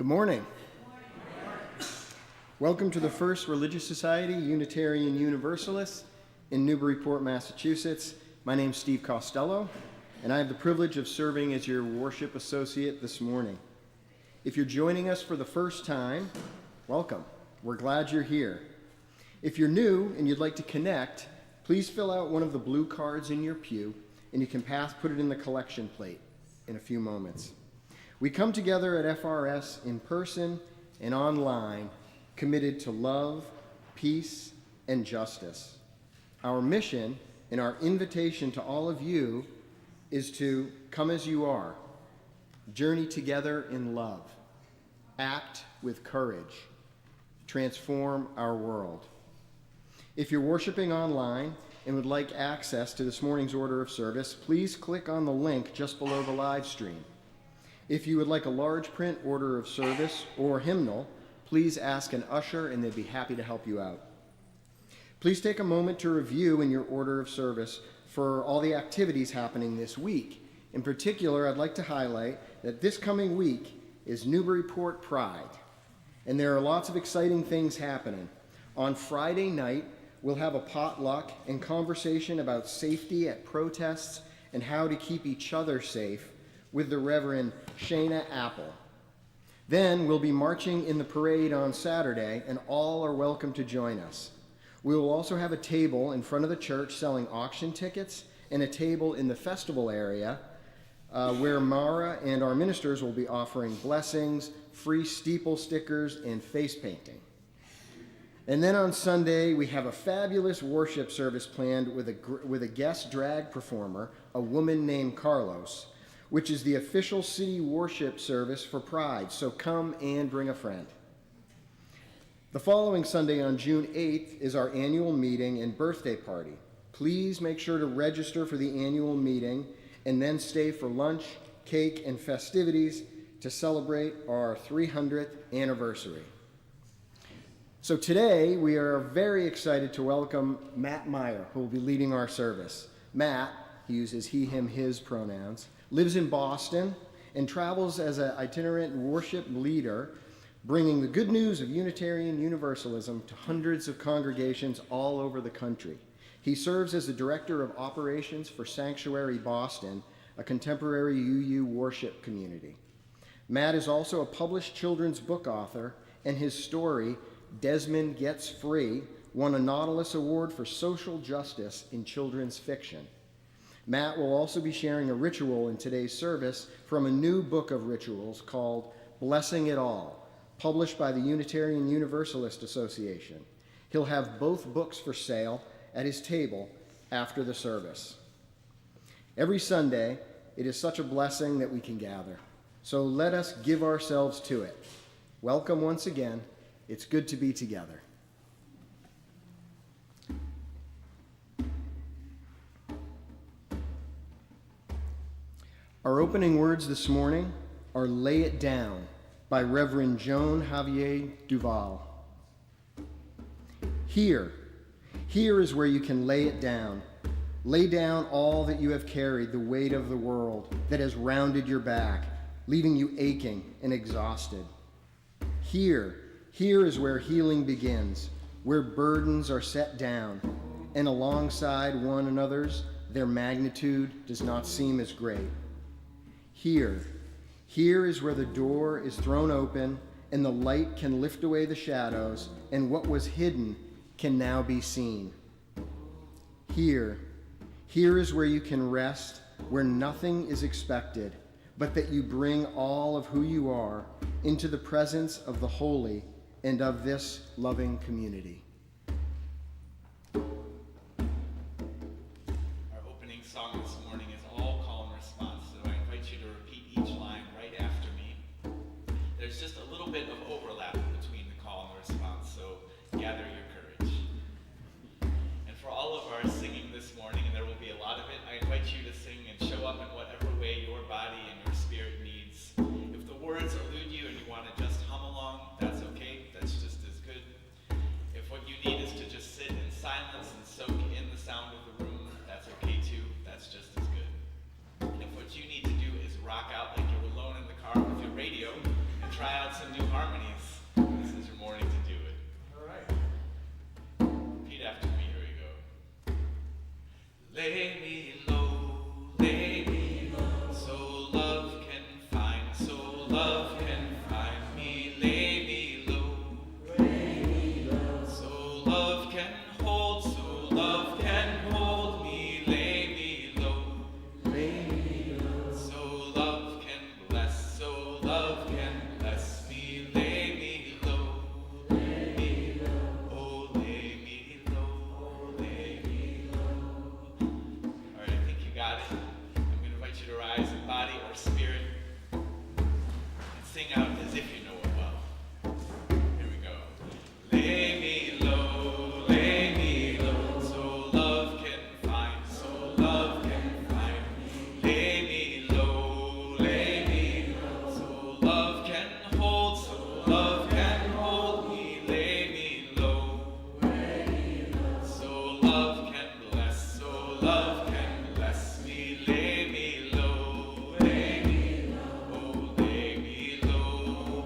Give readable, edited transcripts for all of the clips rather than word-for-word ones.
Good morning. Welcome to the First Religious Society, Unitarian Universalists in Newburyport, Massachusetts. My name's Steve Costello, and I have the privilege of serving as your worship associate this morning. If you're joining us for the first time, welcome. We're glad you're here. If you're new and you'd like to connect, please fill out one of the blue cards in your pew, and you can put it in the collection plate in a few moments. We come together at FRS in person and online, committed to love, peace, and justice. Our mission and our invitation to all of you is to come as you are, journey together in love, act with courage, transform our world. If you're worshiping online and would like access to this morning's order of service, please click on the link just below the live stream. If you would like a large print order of service or hymnal, please ask an usher and they'd be happy to help you out. Please take a moment to review in your order of service for all the activities happening this week. In particular, I'd like to highlight that this coming week is Newburyport Pride, and there are lots of exciting things happening. On Friday night, we'll have a potluck and conversation about safety at protests and how to keep each other safe with the Reverend Shayna Apple. Then we'll be marching in the parade on Saturday, and all are welcome to join us. We will also have a table in front of the church selling auction tickets and a table in the festival area where Mara and our ministers will be offering blessings, free steeple stickers, and face painting. And then on Sunday, we have a fabulous worship service planned with a guest drag performer, a woman named Carlos, which is the official city worship service for Pride. So come and bring a friend. The following Sunday on June 8th is our annual meeting and birthday party. Please make sure to register for the annual meeting and then stay for lunch, cake, and festivities to celebrate our 300th anniversary. So today, we are very excited to welcome Matt Meyer, who will be leading our service. Matt, he uses he, him, his pronouns, lives in Boston and travels as an itinerant worship leader, bringing the good news of Unitarian Universalism to hundreds of congregations all over the country. He serves as the Director of Operations for Sanctuary Boston, a contemporary UU worship community. Matt is also a published children's book author, and his story, Desmond Gets Free, won a Nautilus Award for Social Justice in Children's Fiction. Matt will also be sharing a ritual in today's service from a new book of rituals called Blessing It All, published by the Unitarian Universalist Association. He'll have both books for sale at his table after the service. Every Sunday, it is such a blessing that we can gather. So let us give ourselves to it. Welcome once again. It's good to be together. Our opening words this morning are Lay It Down by Reverend Joan Javier Duval. Here is where you can lay it down. Lay down all that you have carried, the weight of the world that has rounded your back, leaving you aching and exhausted. Here is where healing begins, where burdens are set down, and alongside one another's, their magnitude does not seem as great. Here is where the door is thrown open, and the light can lift away the shadows, and what was hidden can now be seen. Here is where you can rest, where nothing is expected, but that you bring all of who you are into the presence of the holy and of this loving community. Our opening song this morning is All Call and Response, so I invite you to repeat each line right after me. There's just a little bit of overlap between the call and the response, so gather your courage. And for all of our singing this morning, and there will be a lot of it, I invite you to sing and show up in whatever way your body and your spirit needs. If the words elude you and you want to just hum along, that's okay. That's just as good. If what you need is to just sit in silence and soak in the sound of the room, that's okay too. That's just as good. And if what you need to do is rock out like you're alone in the car with your radio and try out some new harmonies, this is your morning to do it. All right. Repeat after me. Here we go. Lay me low, lay me low, so love can find, so love can find me. Lay me low, so love can hold, so love can hold me. Lay me low, so love can bless, so love can bless me. Lay me low, oh lay me low, lay me low. All right, I think you got it. I'm going to invite you to rise in body or spirit and sing out as if you know it well. Here we go. Lay me low, so love can find, so love can find me. Lay me low, so love can hold, so love can hold me. Lay me low, so love can bless, so love can bless me. Lay me low, oh lay me low.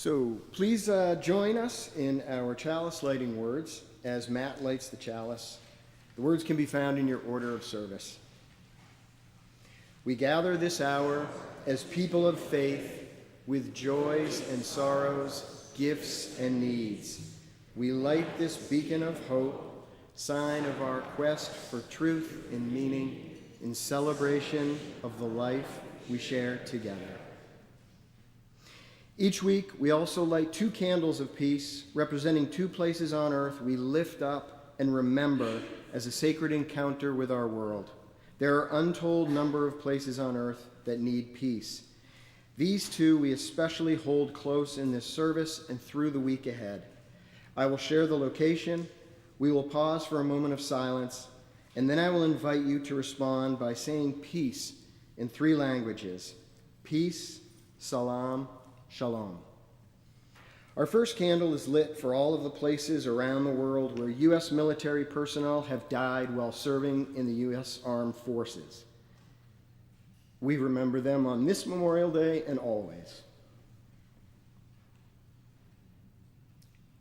So please join us in our chalice lighting words as Matt lights the chalice. The words can be found in your order of service. We gather this hour as people of faith with joys and sorrows, gifts and needs. We light this beacon of hope, sign of our quest for truth and meaning in celebration of the life we share together. Each week, we also light 2 candles of peace, representing 2 places on earth we lift up and remember as a sacred encounter with our world. There are untold number of places on earth that need peace. These 2 we especially hold close in this service and through the week ahead. I will share the location, we will pause for a moment of silence, and then I will invite you to respond by saying peace in 3 languages: peace, salam, shalom. Our first candle is lit for all of the places around the world where U.S. military personnel have died while serving in the U.S. Armed Forces. We remember them on this Memorial Day and always.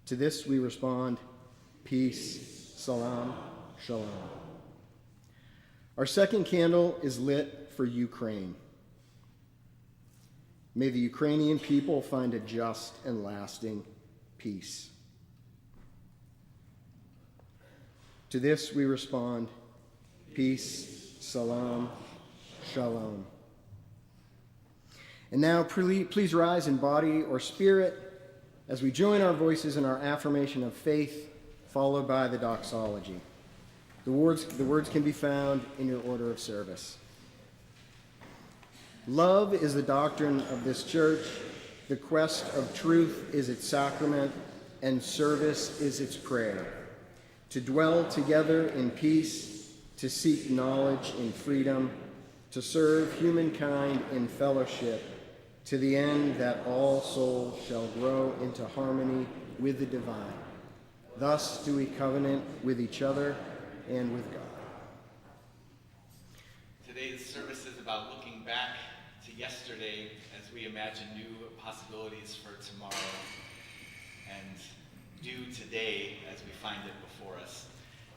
To this we respond, peace, salam, shalom. Our second candle is lit for Ukraine. May the Ukrainian people find a just and lasting peace. To this we respond, peace, salam, shalom. And now please rise in body or spirit as we join our voices in our affirmation of faith, followed by the doxology. The words can be found in your order of service. Love is the doctrine of this church, the quest of truth is its sacrament, and service is its prayer. To dwell together in peace, to seek knowledge in freedom, to serve humankind in fellowship, to the end that all souls shall grow into harmony with the divine. Thus do we covenant with each other and with God. Today's service is about looking back to yesterday as we imagine new possibilities for tomorrow, and do today as we find it before us.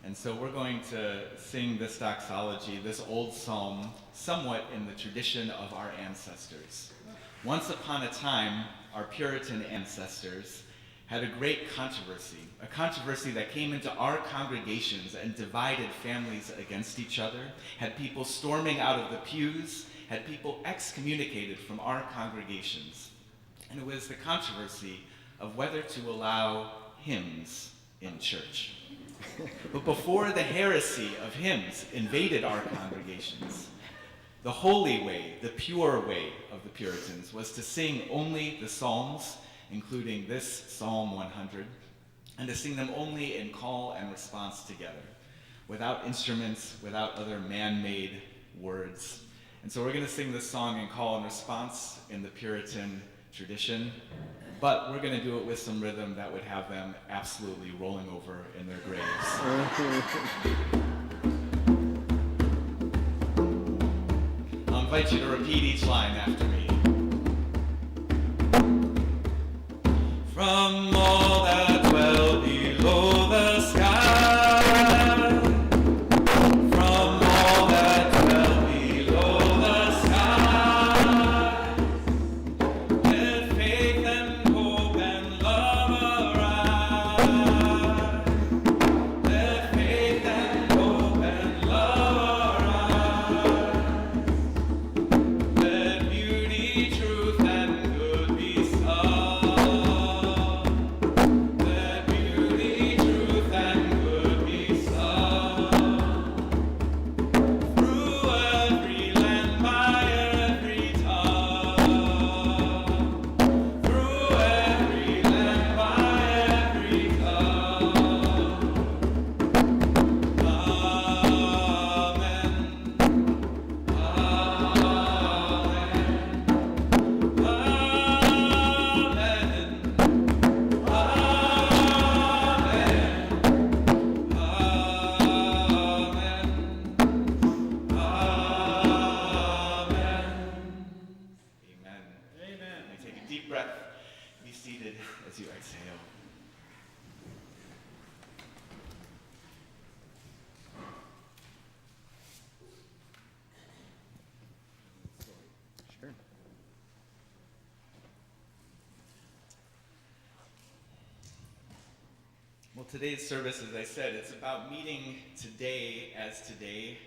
And so we're going to sing this doxology, this old psalm, somewhat in the tradition of our ancestors. Once upon a time, our Puritan ancestors had a great controversy, a controversy that came into our congregations and divided families against each other, had people storming out of the pews, had people excommunicated from our congregations. And it was the controversy of whether to allow hymns in church. But before the heresy of hymns invaded our congregations, the holy way, the pure way of the Puritans was to sing only the Psalms, including this Psalm 100, and to sing them only in call and response together, without instruments, without other man-made words. And so we're going to sing this song in call and response in the Puritan tradition, but we're going to do it with some rhythm that would have them absolutely rolling over in their graves. I'll invite you to repeat each line after me. From all that dwell below the sky, from all that dwell below the sky, let faith and hope and love arise. Let faith and hope and love arise. Let beauty, truth, and good be sung. Let exhale. Sure. Well, today's service, as I said, it's about meeting today as today,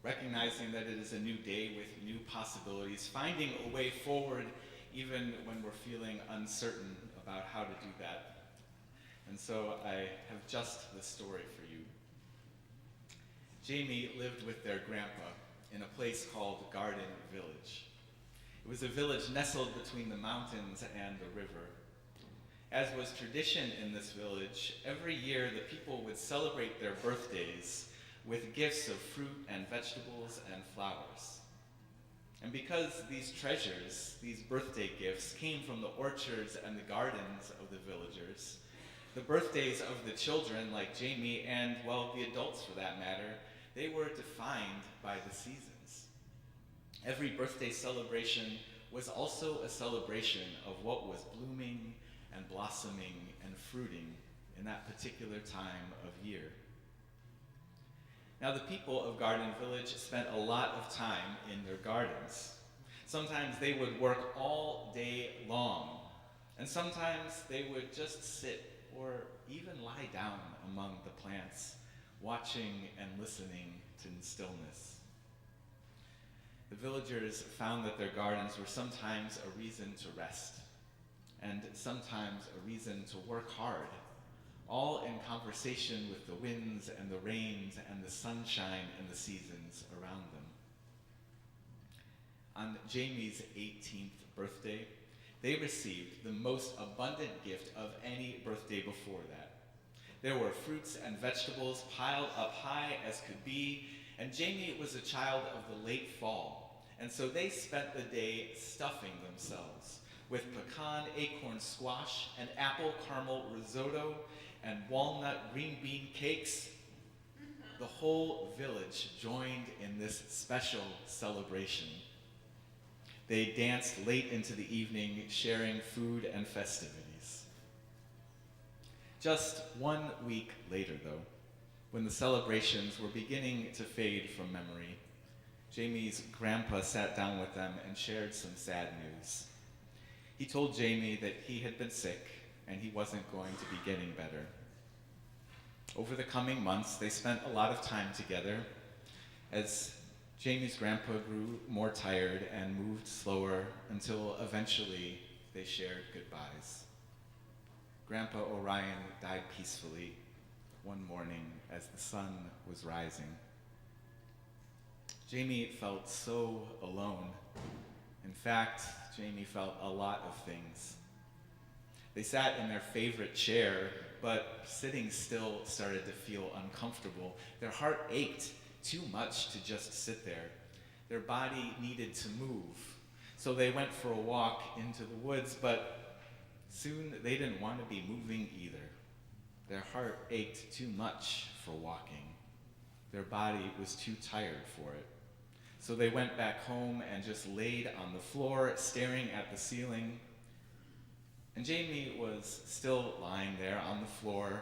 recognizing that it is a new day with new possibilities, finding a way forward even when we're feeling uncertain about how to do that. And so I have just the story for you. Jamie lived with their grandpa in a place called Garden Village. It was a village nestled between the mountains and the river. As was tradition in this village, every year the people would celebrate their birthdays with gifts of fruit and vegetables and flowers. And because these treasures, these birthday gifts, came from the orchards and the gardens of the villagers, the birthdays of the children, like Jamie, and, well, the adults for that matter, they were defined by the seasons. Every birthday celebration was also a celebration of what was blooming and blossoming and fruiting in that particular time of year. Now, the people of Garden Village spent a lot of time in their gardens. Sometimes they would work all day long, and sometimes they would just sit or even lie down among the plants, watching and listening to stillness. The villagers found that their gardens were sometimes a reason to rest, and sometimes a reason to work hard, all in conversation with the winds and the rains and the sunshine and the seasons around them. On Jamie's 18th birthday, they received the most abundant gift of any birthday before that. There were fruits and vegetables piled up high as could be, and Jamie was a child of the late fall, and so they spent the day stuffing themselves with pecan acorn squash and apple caramel risotto and walnut green bean cakes. The whole village joined in this special celebration. They danced late into the evening, sharing food and festivities. Just 1 week later, though, when the celebrations were beginning to fade from memory, Jamie's grandpa sat down with them and shared some sad news. He told Jamie that he had been sick and he wasn't going to be getting better. Over the coming months, they spent a lot of time together as Jamie's grandpa grew more tired and moved slower until eventually they shared goodbyes. Grandpa Orion died peacefully one morning as the sun was rising. Jamie felt so alone. In fact, Jamie felt a lot of things. They sat in their favorite chair, but sitting still started to feel uncomfortable. Their heart ached too much to just sit there. Their body needed to move. So they went for a walk into the woods, but soon they didn't want to be moving either. Their heart ached too much for walking. Their body was too tired for it. So they went back home and just laid on the floor, staring at the ceiling. And Jamie was still lying there on the floor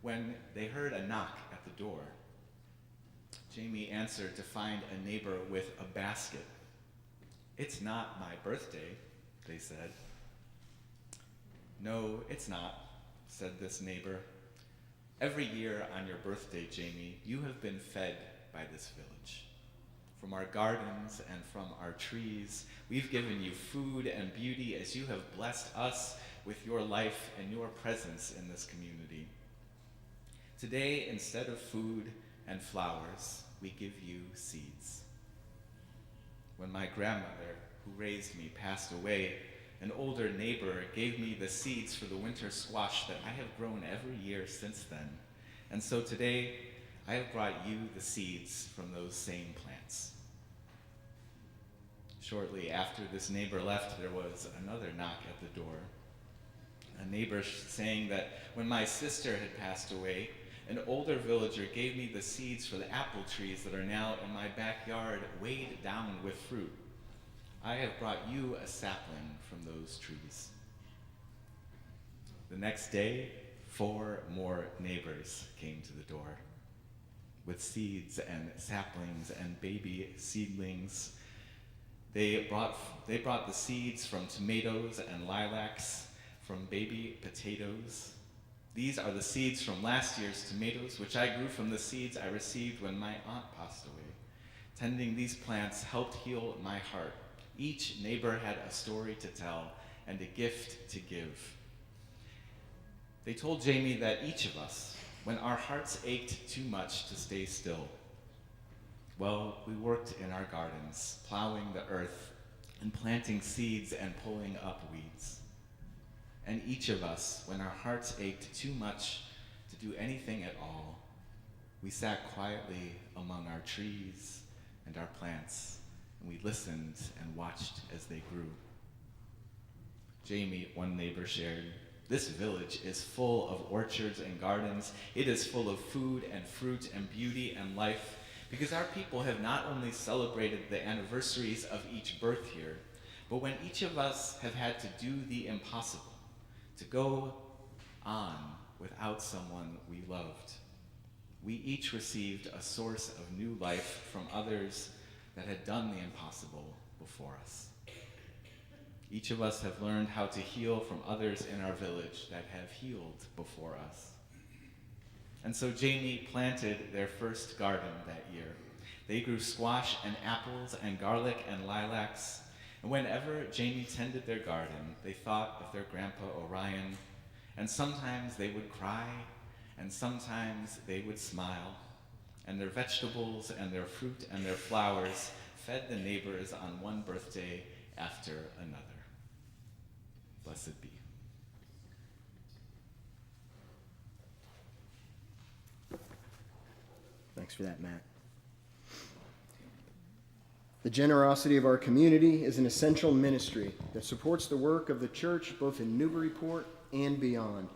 when they heard a knock at the door. Jamie answered to find a neighbor with a basket. "It's not my birthday," they said. "No, it's not," said this neighbor. "Every year on your birthday, Jamie, you have been fed by this village. From our gardens and from our trees, we've given you food and beauty as you have blessed us with your life and your presence in this community. Today, instead of food and flowers, we give you seeds. When my grandmother, who raised me, passed away, an older neighbor gave me the seeds for the winter squash that I have grown every year since then. And so today, I have brought you the seeds from those same plants." Shortly after this neighbor left, there was another knock at the door. A neighbor saying that when my sister had passed away, an older villager gave me the seeds for the apple trees that are now in my backyard, weighed down with fruit. I have brought you a sapling from those trees. The next day, 4 more neighbors came to the door with seeds and saplings and baby seedlings. They brought the seeds from tomatoes and lilacs, from baby potatoes. These are the seeds from last year's tomatoes, which I grew from the seeds I received when my aunt passed away. Tending these plants helped heal my heart. Each neighbor had a story to tell and a gift to give. They told Jamie that each of us, when our hearts ached too much to stay still, well, we worked in our gardens, plowing the earth and planting seeds and pulling up weeds. And each of us, when our hearts ached too much to do anything at all, we sat quietly among our trees and our plants, and we listened and watched as they grew. Jamie, one neighbor, shared, "This village is full of orchards and gardens. It is full of food and fruit and beauty and life, because our people have not only celebrated the anniversaries of each birth here, but when each of us have had to do the impossible, to go on without someone we loved. We each received a source of new life from others that had done the impossible before us. Each of us have learned how to heal from others in our village that have healed before us." And so Jamie planted their first garden that year. They grew squash and apples and garlic and lilacs. And whenever Jamie tended their garden, they thought of their grandpa Orion, and sometimes they would cry, and sometimes they would smile, and their vegetables and their fruit and their flowers fed the neighbors on one birthday after another. Blessed be. Thanks for that, Matt. The generosity of our community is an essential ministry that supports the work of the church both in Newburyport and beyond.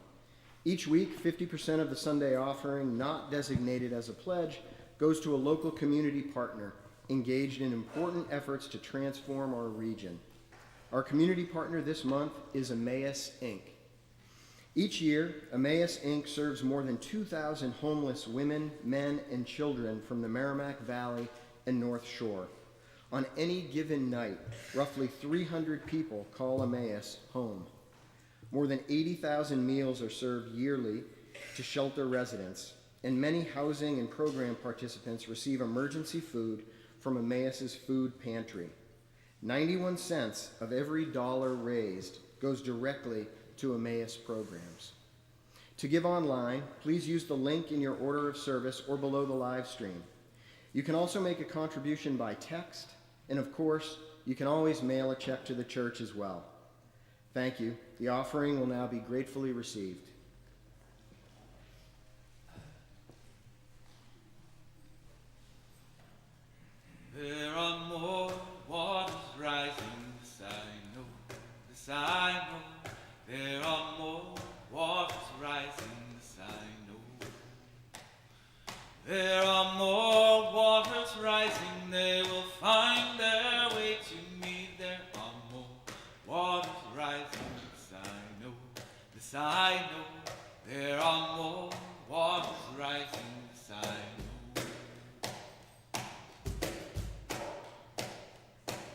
Each week, 50% of the Sunday offering not designated as a pledge goes to a local community partner engaged in important efforts to transform our region. Our community partner this month is Emmaus Inc. Each year, Emmaus Inc. serves more than 2,000 homeless women, men, and children from the Merrimack Valley and North Shore. On any given night, roughly 300 people call Emmaus home. More than 80,000 meals are served yearly to shelter residents, and many housing and program participants receive emergency food from Emmaus's food pantry. 91 cents of every dollar raised goes directly to Emmaus programs. To give online, please use the link in your order of service or below the live stream. You can also make a contribution by text, and of course, you can always mail a check to the church as well. Thank you. The offering will now be gratefully received. There are more waters rising, this I know, this I know. There are more waters rising, this I know. There are more waters rising, they will find their way to me. There are more waters rising, this I know, this I know. There are more waters rising, this I know.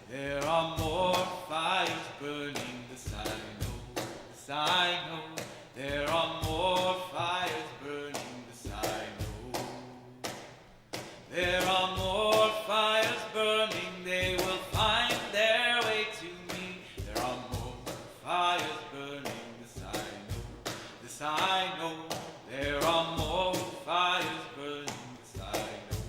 There are more fires burning, this I know, this I know. There are more fires burning, this I know. There are more fires burning, they will find their way to me. There are more fires burning, this I know, this I know. There are more fires burning, this I know.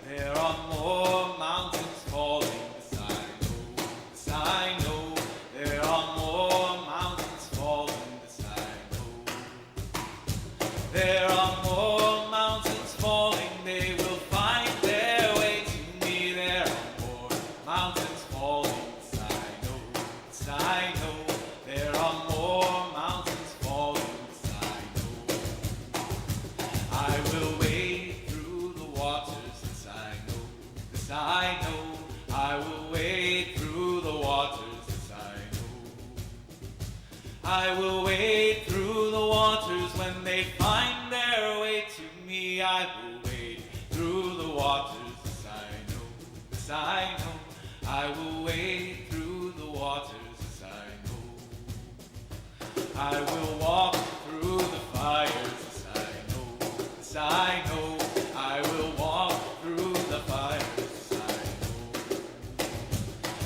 There are more mountains falling, this I know, this I know. There are more mountains falling, this I know. There are more mountains falling, they will find their way to me. There are more mountains falling, this I know, this I know. I will wade through the waters when they find their way to me. I will wade through the waters, yes I know, yes I know. I will wade through the waters, yes I know. I will walk through the fires, yes I know, yes I know. I will walk through the fires, yes I know.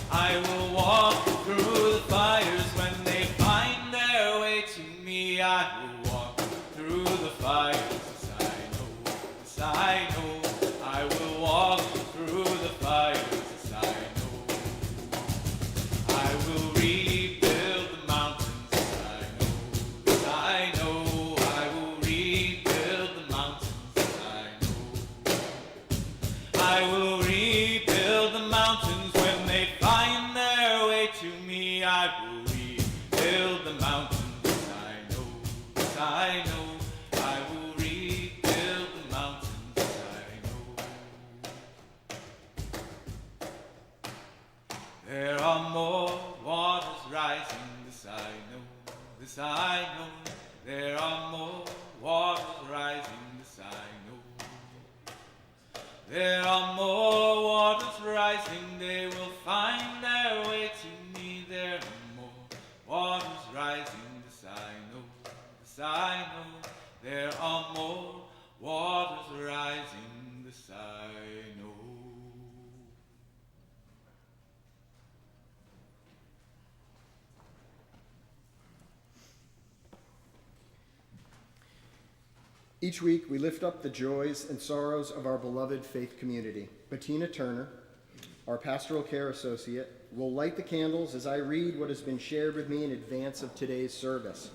I will walk through the fires when they find their way to me. I will walk through the fires, yes I know, yes I know. I will walk through the fires, yes I know. I will rebuild the mountains, yes I know, yes I know. I will rebuild the mountains, yes I know. I will rebuild the mountains when they find their way to me. I will rebuild the mountains, yes I know, yes I know. I will rebuild the mountains, yes I know. There are more waters rising, this I know, this I know. There are more waters rising, this I know. There are more waters rising, they will find their way to me. There are more waters rising, this I know, this I know. There are more waters rising, this I know. Each week, we lift up the joys and sorrows of our beloved faith community. Bettina Turner, our pastoral care associate, will light the candles as I read what has been shared with me in advance of today's service.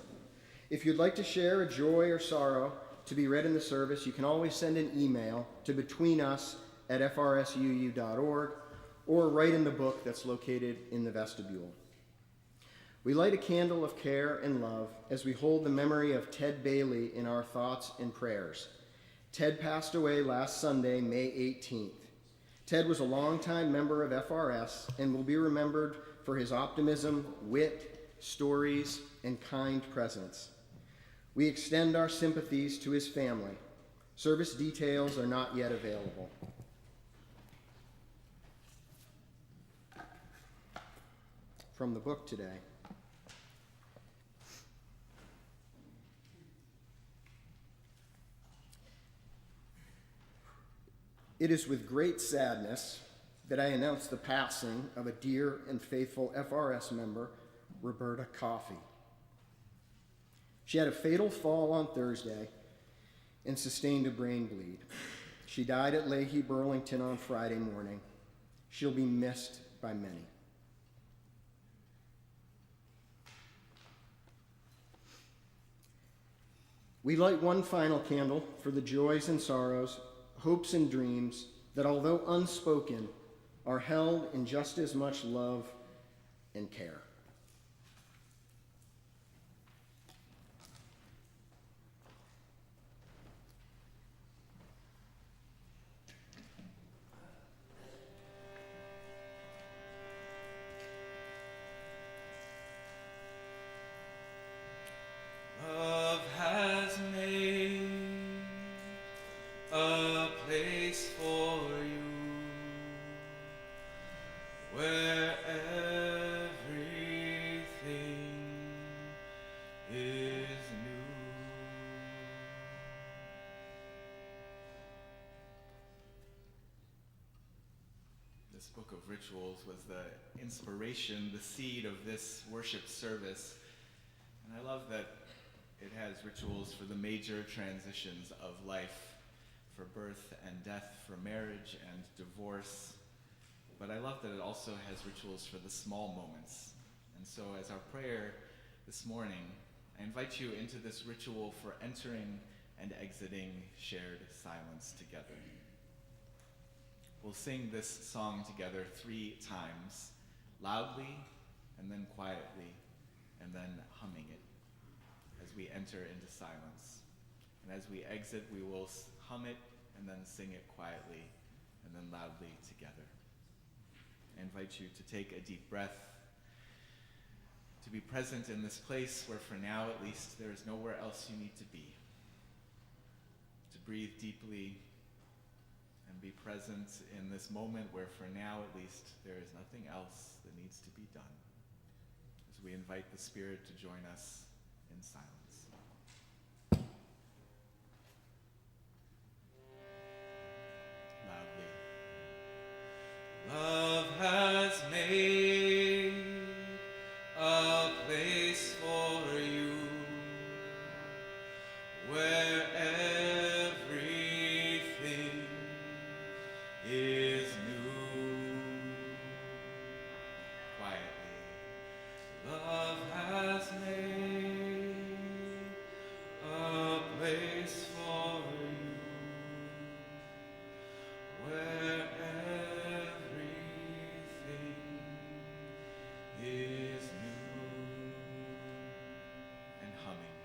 If you'd like to share a joy or sorrow to be read in the service, you can always send an email to betweenus@frsuu.org or write in the book that's located in the vestibule. We light a candle of care and love as we hold the memory of Ted Bailey in our thoughts and prayers. Ted passed away last Sunday, May 18th. Ted was a longtime member of FRS and will be remembered for his optimism, wit, stories, and kind presence. We extend our sympathies to his family. Service details are not yet available. From the book today. It is with great sadness that I announce the passing of a dear and faithful FRS member, Roberta Coffey. She had a fatal fall on Thursday and sustained a brain bleed. She died at Leahy, Burlington on Friday morning. She'll be missed by many. We light one final candle for the joys and sorrows, hopes and dreams that, although unspoken, are held in just as much love and care. Love has made a place for you where everything is new. This book of rituals was the inspiration, the seed of this worship service. And I love that it has rituals for the major transitions of life, for birth and death, for marriage and divorce. But I love that it also has rituals for the small moments. And so as our prayer this morning, I invite you into this ritual for entering and exiting shared silence together. We'll sing this song together 3 times, loudly, and then quietly, and then humming it as we enter into silence. And as we exit, we will hum it and then sing it quietly and then loudly together. I invite you to take a deep breath, to be present in this place where for now at least there is nowhere else you need to be. To breathe deeply and be present in this moment where for now at least there is nothing else that needs to be done. As we invite the Spirit to join us in silence. Love has made a place for you where everything is new. Quietly, love has made a place for you where is new. And humming.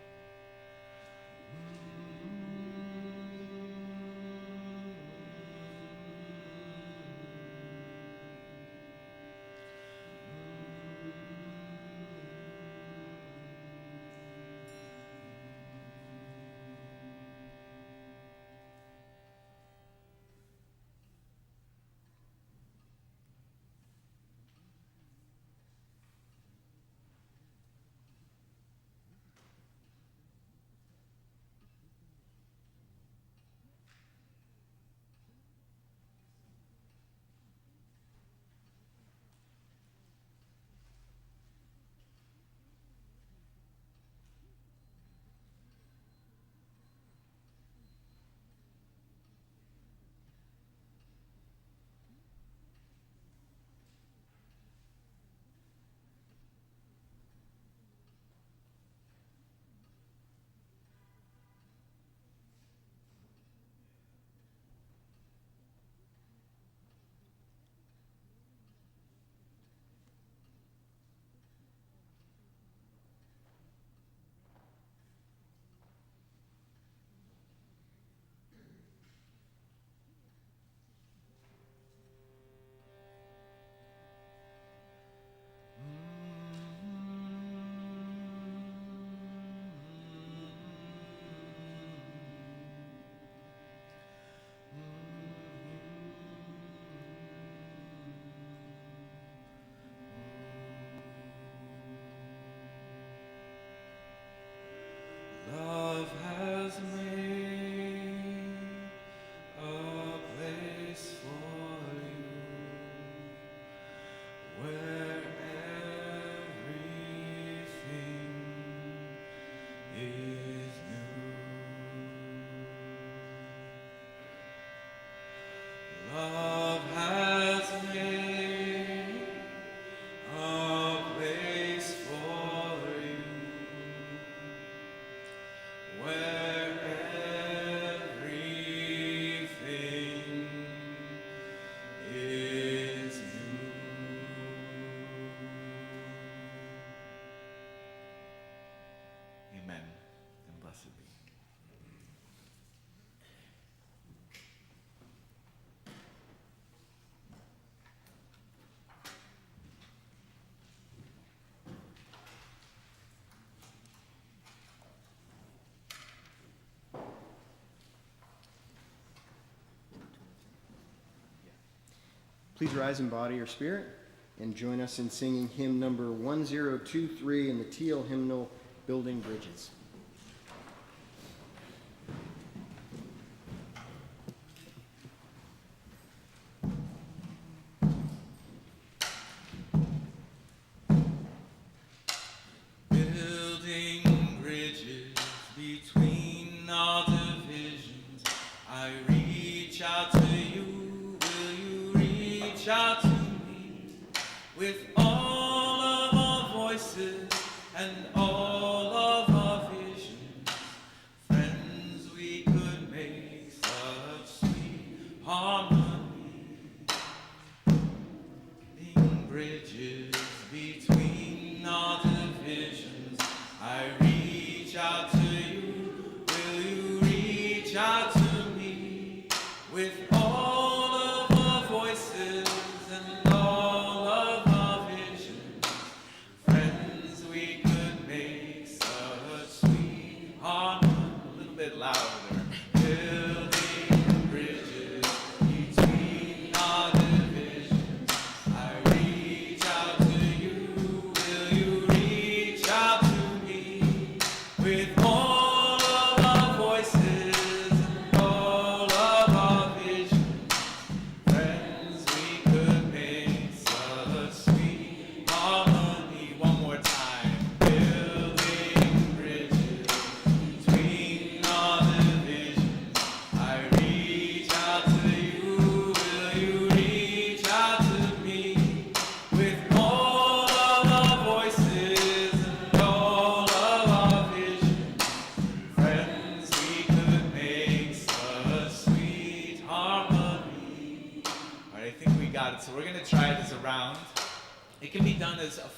Love has made a place for you where everything is new. Love has made a place for you where everything is new. Amen, and blessed be. Please rise in body or spirit and join us in singing hymn number 1023 in the Teal Hymnal, Building Bridges. Building bridges between our divisions, I reach out to you. Will you reach out to me with all of our voices and all of our visions? Friends, we could make such sweet harmony. Building bridges between our divisions, I reach out to you. Will you reach out to me with all of our voices and all of our visions?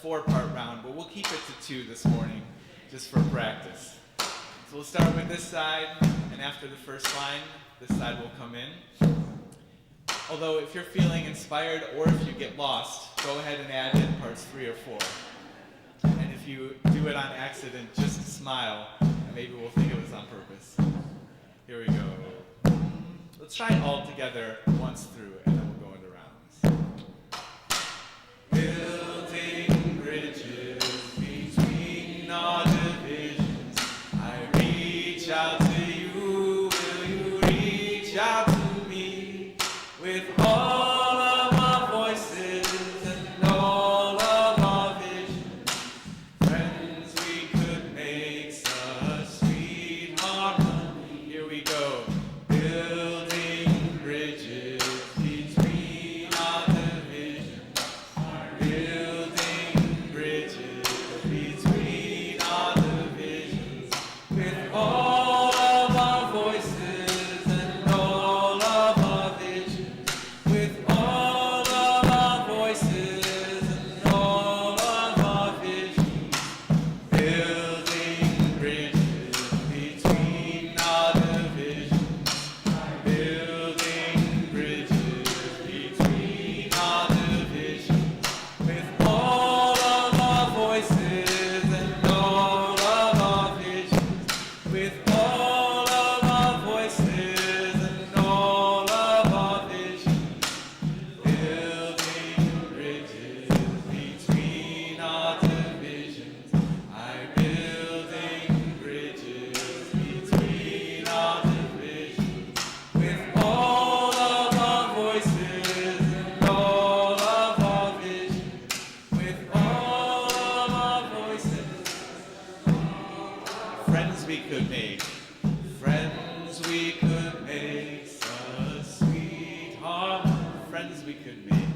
4-part round, but we'll keep it to 2 this morning, just for practice. So we'll start with this side, and after the first line, this side will come in. Although if you're feeling inspired or if you get lost, go ahead and add in parts 3 or 4. And if you do it on accident, just smile, and maybe we'll think it was on purpose. Here we go. Let's try it all together once through, and then we'll go into rounds. Building bridges between our divisions. I reach out to you, will you reach out to me? With all of our voices and all of our visions, friends, we could make such sweet harmony. Here we go. Building bridges between our divisions. Building bridges between our divisions. With all of our voices and all of our visions. With all of our voices and all of our visions. Building bridges between our divisions. Building bridges between our divisions. With all of our voices and all of our visions. With all of our voices and all of our visions. Building bridges between our divisions. I'm building bridges between our divisions. With all of our voices and all of our visions. With all of our voices. Friends we could make. Friends we could make such sweet harmony. Friends we could make.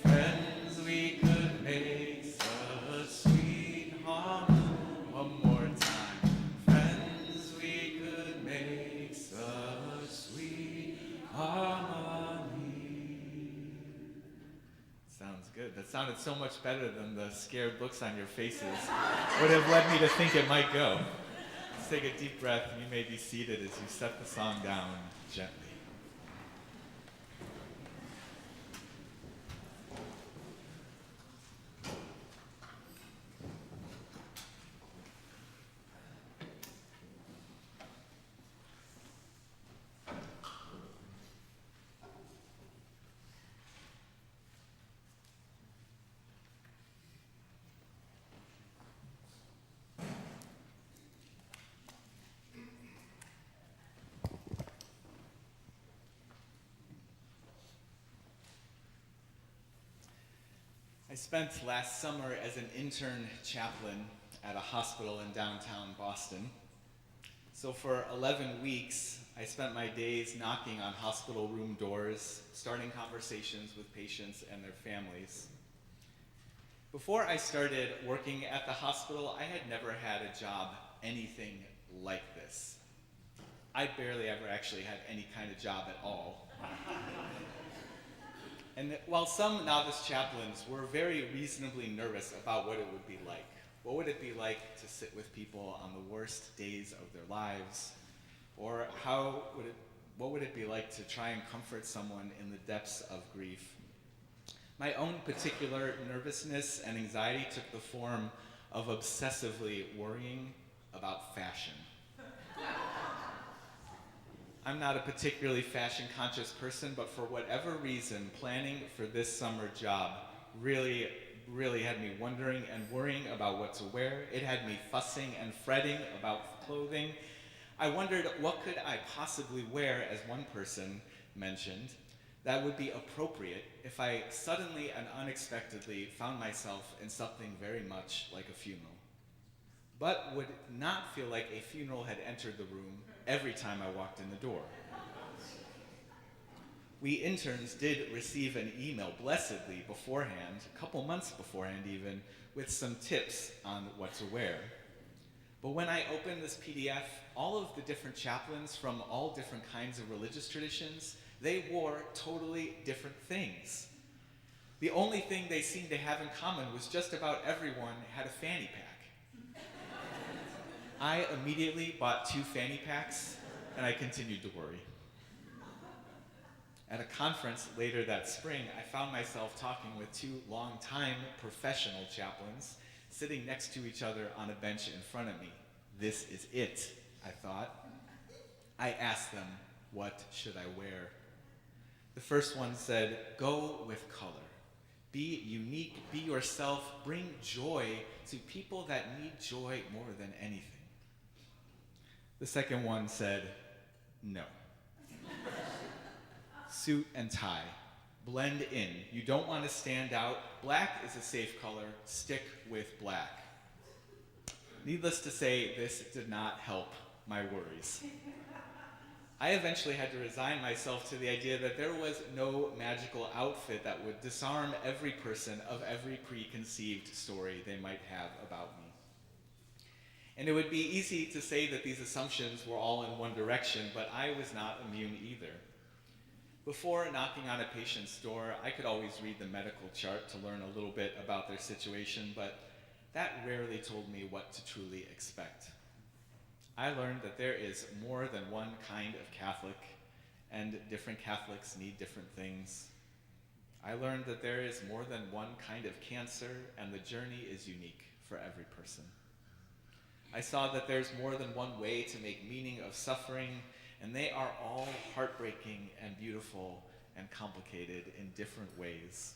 Friends we could make such sweet harmony. One more time. Friends we could make such sweet harmony. Sounds good. That sounded so much better than the scared looks on your faces would have led me to think it might go. Let's take a deep breath, and you may be seated as you set the song down gently. I spent last summer as an intern chaplain at a hospital in downtown Boston. So for 11 weeks, I spent my days knocking on hospital room doors, starting conversations with patients and their families. Before I started working at the hospital, I had never had a job anything like this. I barely ever actually had any kind of job at all. And while some novice chaplains were very reasonably nervous about what it would be like, what would it be like to sit with people on the worst days of their lives? Or what would it be like to try and comfort someone in the depths of grief? My own particular nervousness and anxiety took the form of obsessively worrying about fashion. I'm not a particularly fashion-conscious person, but for whatever reason, planning for this summer job really had me wondering and worrying about what to wear. It had me fussing and fretting about clothing. I wondered, what could I possibly wear, as one person mentioned, that would be appropriate if I suddenly and unexpectedly found myself in something very much like a funeral, but would not feel like a funeral had entered the room every time I walked in the door. We interns did receive an email, blessedly, beforehand, a couple months beforehand even, with some tips on what to wear. But when I opened this PDF, all of the different chaplains from all different kinds of religious traditions, they wore totally different things. The only thing they seemed to have in common was just about everyone had a fanny pack. I immediately bought 2 fanny packs, and I continued to worry. At a conference later that spring, I found myself talking with 2 longtime professional chaplains sitting next to each other on a bench in front of me. This is it, I thought. I asked them, what should I wear? The first one said, go with color. Be unique, be yourself, bring joy to people that need joy more than anything. The second one said, no. Suit and tie, blend in. You don't want to stand out. Black is a safe color, stick with black. Needless to say, this did not help my worries. I eventually had to resign myself to the idea that there was no magical outfit that would disarm every person of every preconceived story they might have about me. And it would be easy to say that these assumptions were all in one direction, but I was not immune either. Before knocking on a patient's door, I could always read the medical chart to learn a little bit about their situation, but that rarely told me what to truly expect. I learned that there is more than one kind of Catholic, and different Catholics need different things. I learned that there is more than one kind of cancer, and the journey is unique for every person. I saw that there's more than one way to make meaning of suffering, and they are all heartbreaking and beautiful and complicated in different ways.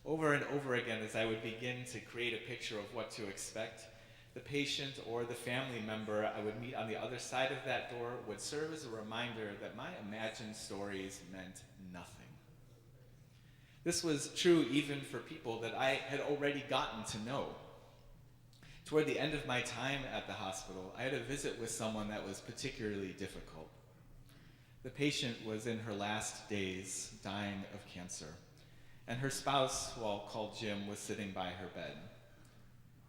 Over and over again, as I would begin to create a picture of what to expect, the patient or the family member I would meet on the other side of that door would serve as a reminder that my imagined stories meant nothing. This was true even for people that I had already gotten to know. Toward the end of my time at the hospital, I had a visit with someone that was particularly difficult. The patient was in her last days, dying of cancer, and her spouse, who I'll call Jim, was sitting by her bed.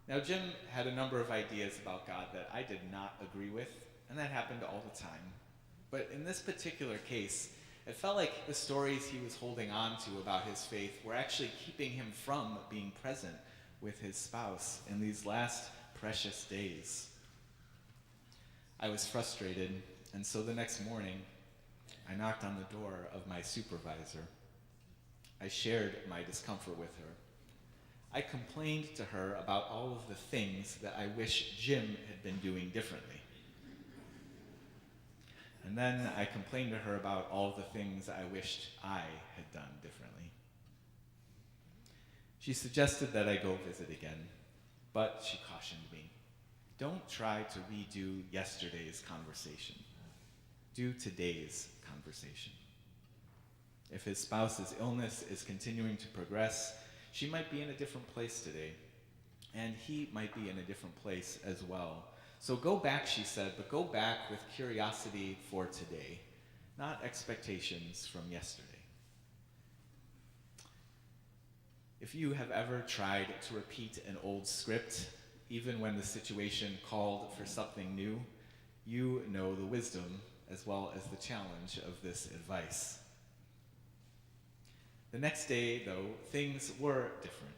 Now, Jim had a number of ideas about God that I did not agree with, and that happened all the time. But in this particular case, it felt like the stories he was holding on to about his faith were actually keeping him from being present with his spouse in these last precious days. I was frustrated, and so the next morning, I knocked on the door of my supervisor. I shared my discomfort with her. I complained to her about all of the things that I wish Jim had been doing differently. And then I complained to her about all of the things I wished I had done differently. She suggested that I go visit again, but she cautioned me. Don't try to redo yesterday's conversation. Do today's conversation. If his spouse's illness is continuing to progress, she might be in a different place today, and he might be in a different place as well. So go back, she said, but go back with curiosity for today, not expectations from yesterday. If you have ever tried to repeat an old script, even when the situation called for something new, you know the wisdom as well as the challenge of this advice. The next day, though, things were different.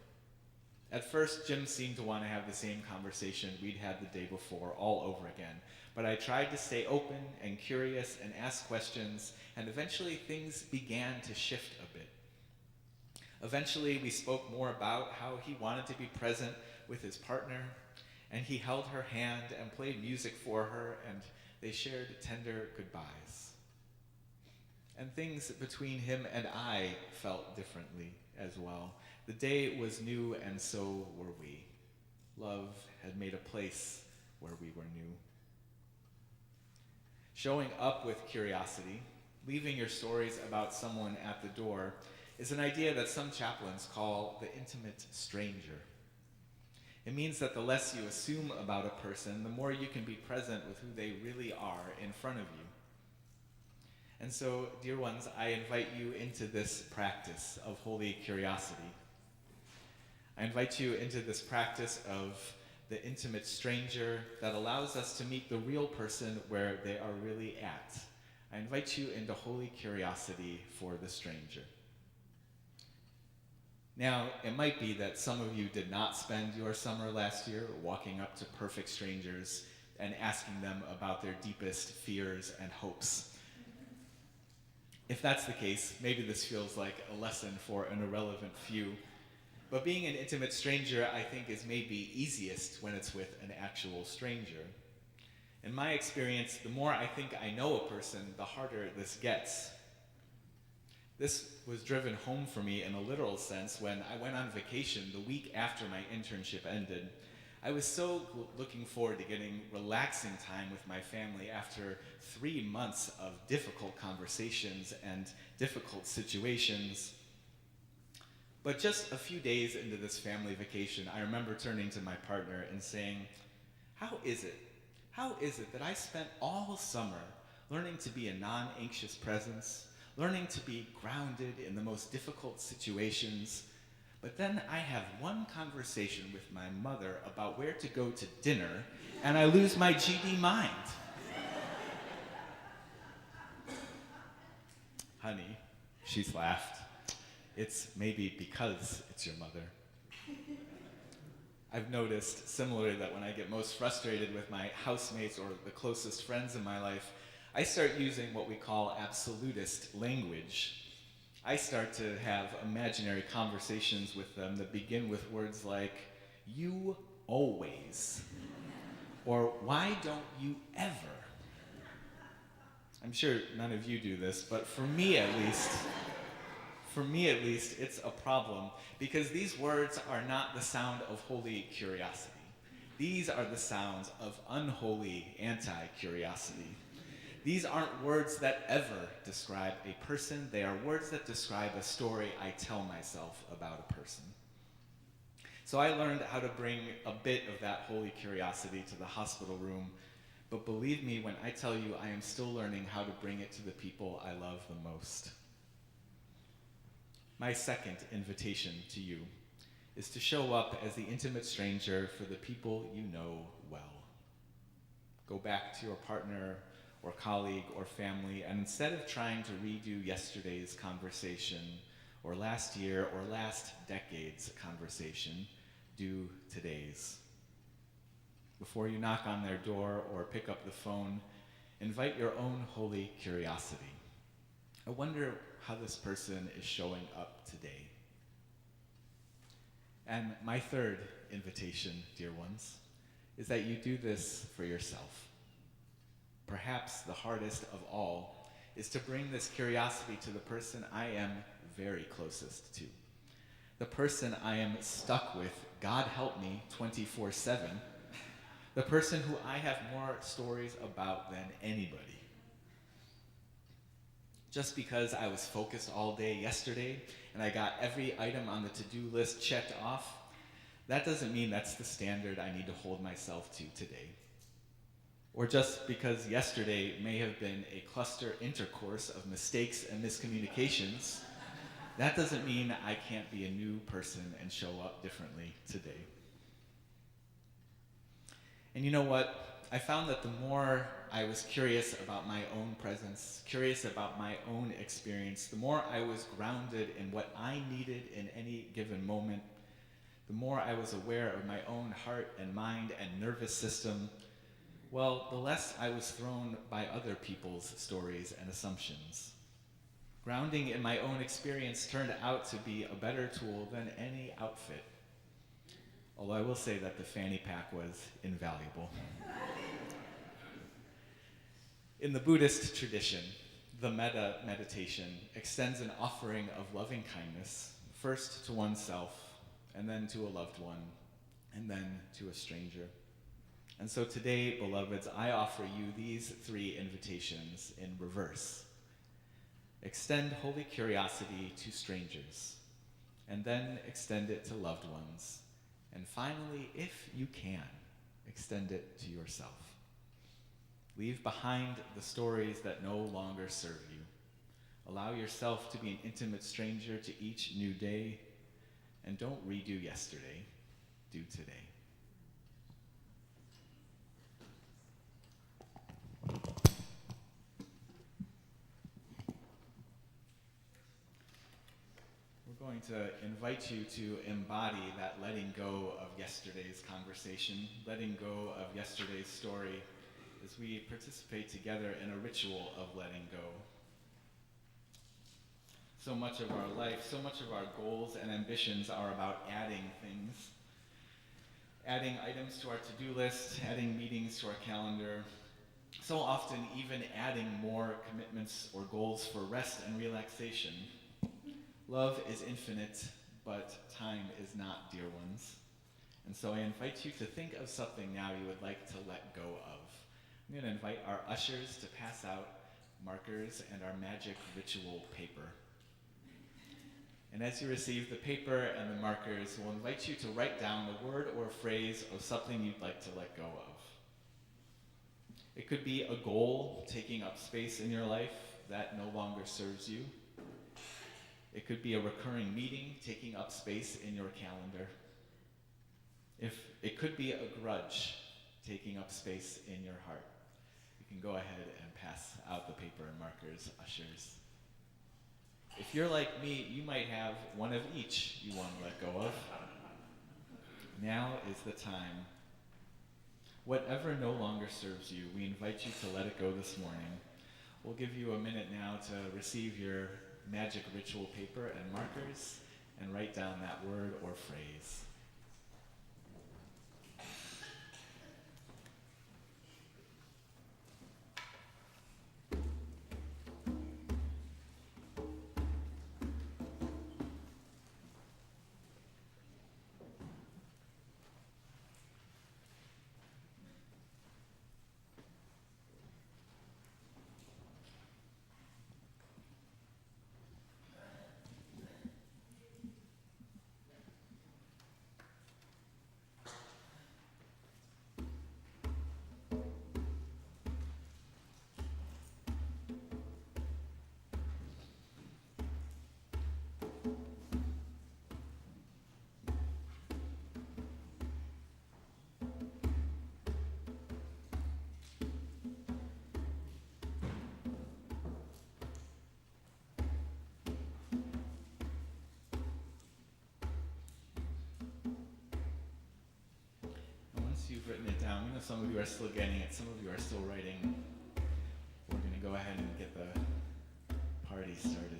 At first, Jim seemed to want to have the same conversation we'd had the day before all over again, but I tried to stay open and curious and ask questions, and eventually things began to shift a bit. Eventually, we spoke more about how he wanted to be present with his partner, and he held her hand and played music for her, and they shared tender goodbyes. And things between him and I felt differently as well. The day was new, and so were we. Love had made a place where we were new. Showing up with curiosity, leaving your stories about someone at the door, is an idea that some chaplains call the intimate stranger. It means that the less you assume about a person, the more you can be present with who they really are in front of you. And so, dear ones, I invite you into this practice of holy curiosity. I invite you into this practice of the intimate stranger that allows us to meet the real person where they are really at. I invite you into holy curiosity for the stranger. Now, it might be that some of you did not spend your summer last year walking up to perfect strangers and asking them about their deepest fears and hopes. If that's the case, maybe this feels like a lesson for an irrelevant few. But being an intimate stranger, I think, is maybe easiest when it's with an actual stranger. In my experience, the more I think I know a person, the harder this gets. This was driven home for me in a literal sense when I went on vacation the week after my internship ended. I was so looking forward to getting relaxing time with my family after 3 months of difficult conversations and difficult situations. But just a few days into this family vacation, I remember turning to my partner and saying, How is it that I spent all summer learning to be a non-anxious presence, learning to be grounded in the most difficult situations, but then I have one conversation with my mother about where to go to dinner, and I lose my GD mind? Honey, she's laughed. It's maybe because it's your mother. I've noticed similarly that when I get most frustrated with my housemates or the closest friends in my life, I start using what we call absolutist language. I start to have imaginary conversations with them that begin with words like, you always, or why don't you ever? I'm sure none of you do this, but for me at least, it's a problem because these words are not the sound of holy curiosity. These are the sounds of unholy anti-curiosity. These aren't words that ever describe a person. They are words that describe a story I tell myself about a person. So I learned how to bring a bit of that holy curiosity to the hospital room, but believe me when I tell you I am still learning how to bring it to the people I love the most. My second invitation to you is to show up as the intimate stranger for the people you know well. Go back to your partner or colleague or family, and instead of trying to redo yesterday's conversation or last year or last decade's conversation, do today's. Before you knock on their door or pick up the phone, invite your own holy curiosity. I wonder how this person is showing up today. And my third invitation, dear ones, is that you do this for yourself. Perhaps the hardest of all is to bring this curiosity to the person I am very closest to. The person I am stuck with, God help me, 24/7. The person who I have more stories about than anybody. Just because I was focused all day yesterday and I got every item on the to-do list checked off, that doesn't mean that's the standard I need to hold myself to today. Or just because yesterday may have been a cluster intercourse of mistakes and miscommunications, that doesn't mean I can't be a new person and show up differently today. And you know what? I found that the more I was curious about my own presence, curious about my own experience, the more I was grounded in what I needed in any given moment, the more I was aware of my own heart and mind and nervous system, well, the less I was thrown by other people's stories and assumptions. Grounding in my own experience turned out to be a better tool than any outfit. Although I will say that the fanny pack was invaluable. In the Buddhist tradition, the metta meditation extends an offering of loving kindness, first to oneself, and then to a loved one, and then to a stranger. And so today, beloveds, I offer you these 3 invitations in reverse. Extend holy curiosity to strangers, and then extend it to loved ones. And finally, if you can, extend it to yourself. Leave behind the stories that no longer serve you. Allow yourself to be an intimate stranger to each new day, and don't redo yesterday, do today. We're going going to invite you to embody that letting go of yesterday's conversation, letting go of yesterday's story, as we participate together in a ritual of letting go. So much of our life, so much of our goals and ambitions are about adding things, adding items to our to-do list, adding meetings to our calendar, so often even adding more commitments or goals for rest and relaxation. Love is infinite, but time is not, dear ones. And so I invite you to think of something now you would like to let go of. I'm going to invite our ushers to pass out markers and our magic ritual paper. And as you receive the paper and the markers, we'll invite you to write down the word or phrase of something you'd like to let go of. It could be a goal taking up space in your life that no longer serves you. It could be a recurring meeting taking up space in your calendar. It could be a grudge taking up space in your heart. You can go ahead and pass out the paper and markers, ushers. If you're like me, you might have one of each you want to let go of. Now is the time. Whatever no longer serves you, we invite you to let it go this morning. We'll give you a minute now to receive your magic ritual paper and markers and write down that word or phrase. You've written it down. I know some of you are still getting it, some of you are still writing. We're going to go ahead and get the party started.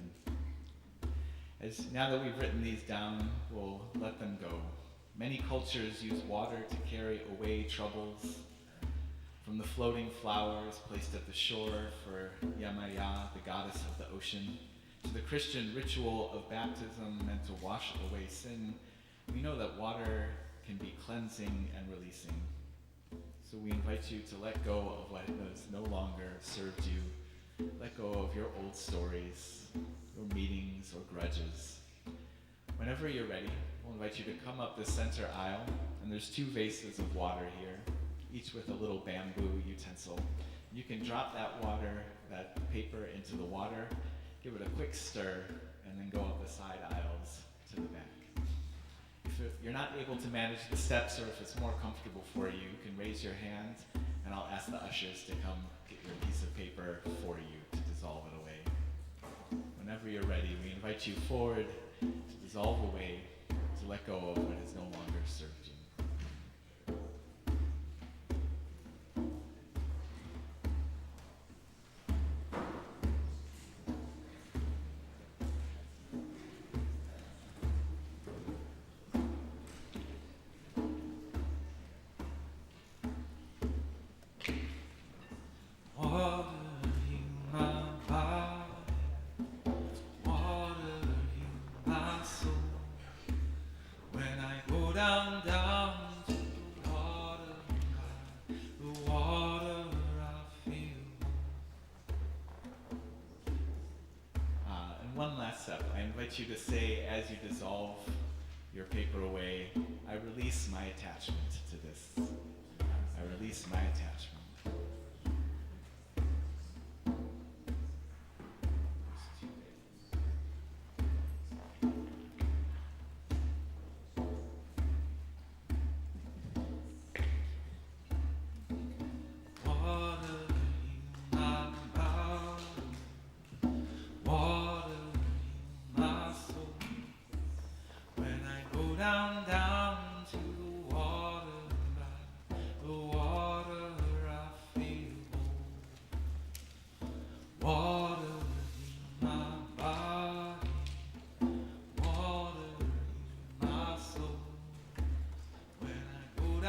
Now that we've written these down, we'll let them go. Many cultures use water to carry away troubles. From the floating flowers placed at the shore for Yamaya, the goddess of the ocean, to the Christian ritual of baptism meant to wash away sin, we know that water can be cleansing and releasing. So we invite you to let go of what has no longer served you. Let go of your old stories, your meetings, or grudges. Whenever you're ready, we'll invite you to come up the center aisle, and there's 2 vases of water here, each with a little bamboo utensil. You can drop that paper into the water, give it a quick stir, and then go up the side aisles to the back. If you're not able to manage the steps, or if it's more comfortable for you, you can raise your hand, and I'll ask the ushers to come get your piece of paper for you to dissolve it away. Whenever you're ready, we invite you forward to dissolve away, to let go of what has no longer served you. One last step. I invite you to say, as you dissolve your paper away, I release my attachment to this. I release my attachment.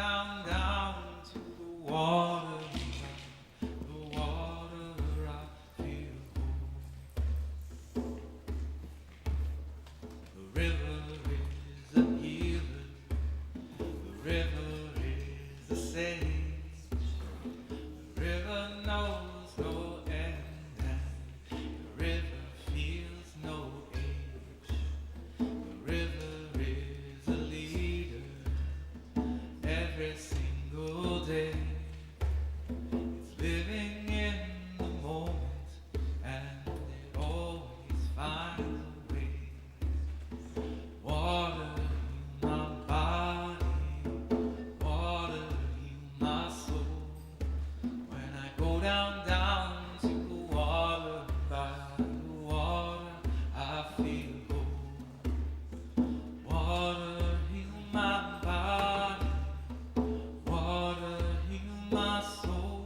down, down to the water, I feel whole. The river is a healer, the river is a sage, the river knows no end, and the river feels no age. The river is a leader every single day. It's living in the moment, and it always finds a way. Water heal my body, water heal my soul. When I go down, down to the water, by the water, I feel whole. Water heal my body, water heal my soul.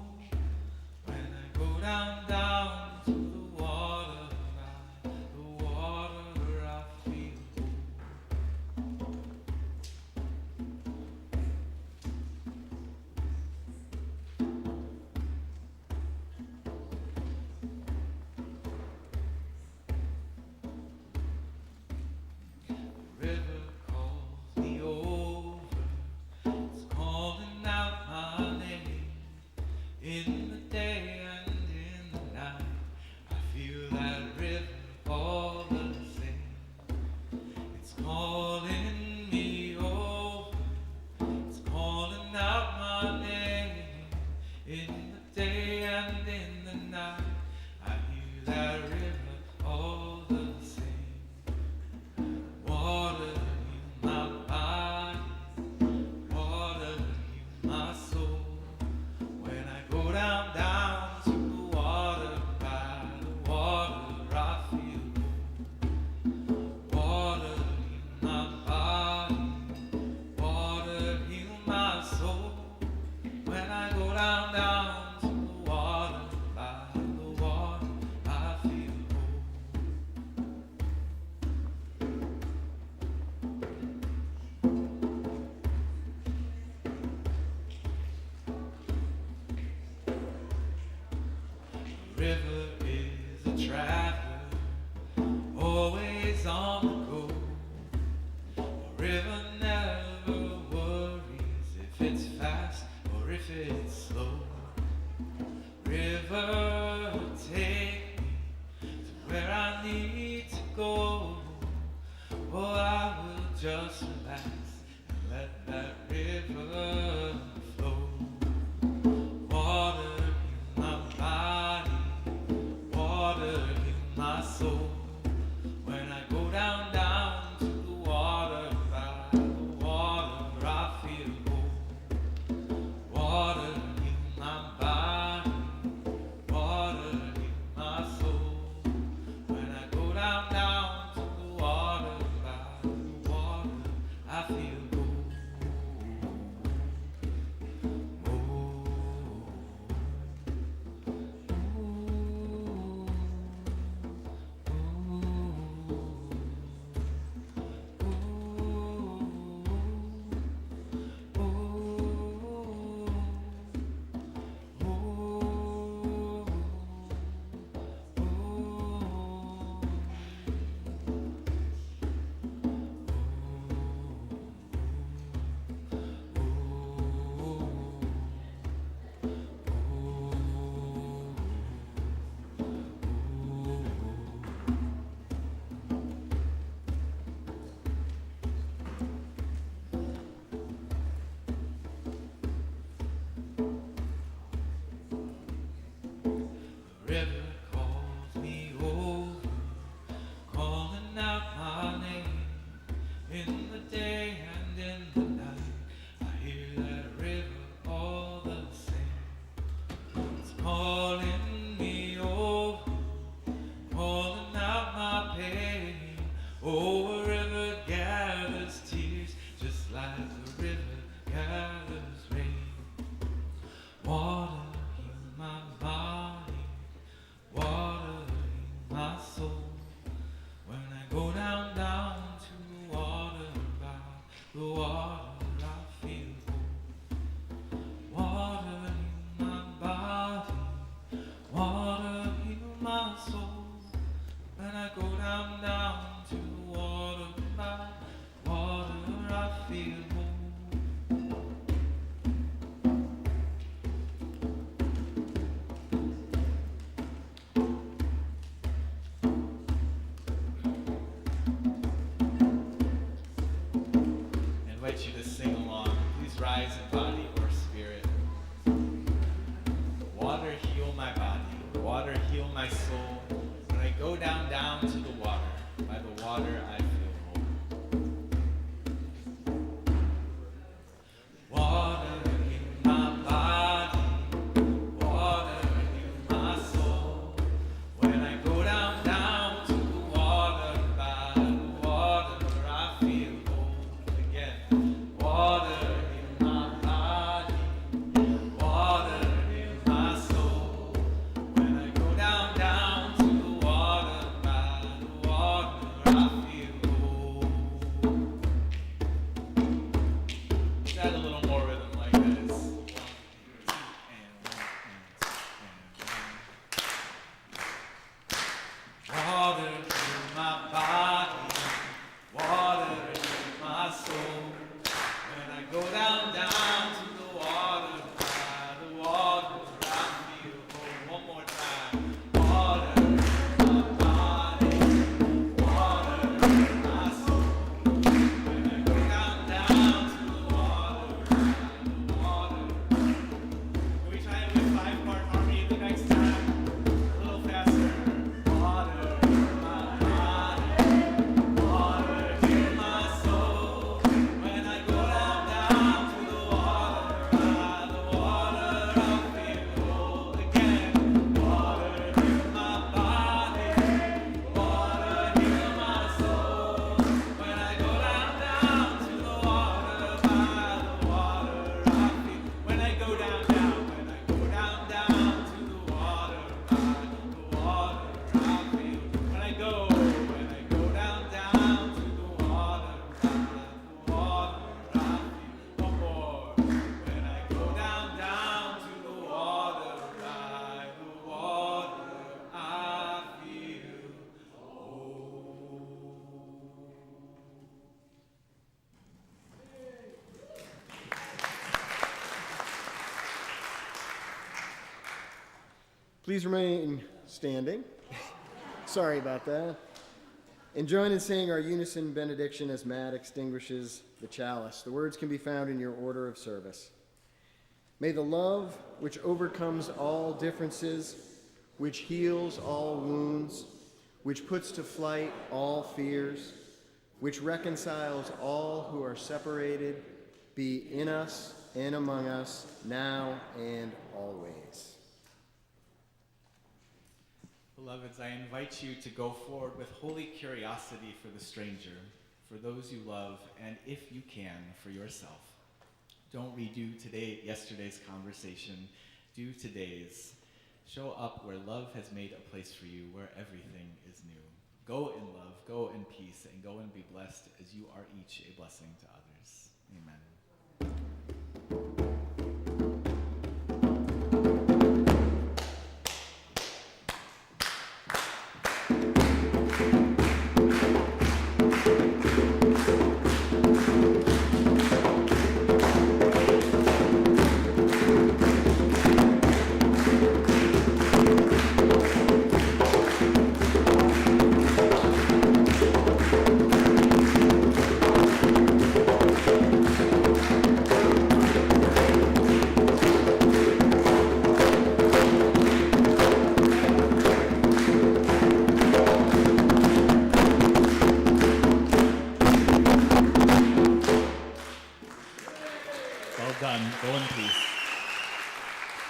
When I go down, down to the water, by the water, I feel whole. The river calls me over, it's calling out my name. In the day and in the night, I feel that river all the same. It's calling me over, it's calling out my name. In the day and in the night, I hear that river all the same. Water heal my body, water heal my soul. When I go down, down to the water, by the water, I feel whole. Water heal my body, water heal my soul. When I go down, down to the water, by the water, I feel whole. The river is a traveler, always on the go. The river never worries if it's fast or if it's slow. River, take me to where I need to go. Oh, I will just relax and let that river flow. Water heal my body, water heal my soul. When I go down, down to the water, by the water, I feel whole. Water heal my body, water heal my soul. When I go down, down to the water, by the water, rise in body or spirit. Water heal my body, water heal my soul. When I go down to the water, by the water I feel whole. Water heal my body, water heal my soul. When I go down to the water, by the water I feel whole again. Water heal my body, water heal my soul. When I go down to the water, by the water I feel whole. Let's add a little more rhythm like this. 1, 2, and 1, and 2, and 1. Water heal my body, water heal my soul. When I go down to the water, by the water I feel whole. One more time. Water heal my body, water heal my soul. When I go down to the water, by the water. Can we try it with 5-part harmony the next time? A little faster. Water heal my body, water heal my soul. When I go down to the water, by the water I feel whole again. Water heal my body, water heal my soul. When I go down to the water, by the water I feel. When I go down to the water, by the water I feel. When I go down to the water, by the water I feel. One more. When I go down to the water, by the water I feel whole. Please remain standing. Sorry about that. And join in saying our unison benediction as Matt extinguishes the chalice. The words can be found in your order of service. May the love which overcomes all differences, which heals all wounds, which puts to flight all fears, which reconciles all who are separated, be in us and among us, now and always. Beloveds, I invite you to go forward with holy curiosity for the stranger, for those you love, and if you can, for yourself. Don't redo yesterday's conversation. Do today's. Show up where love has made a place for you, where everything is new. Go in love, go in peace, and go and be blessed as you are each a blessing to others. Amen.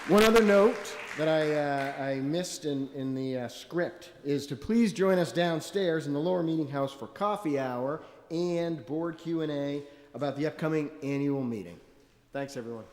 One other note that I missed in the script is to please join us downstairs in the lower meeting house for coffee hour and board Q&A about the upcoming annual meeting. Thanks, everyone.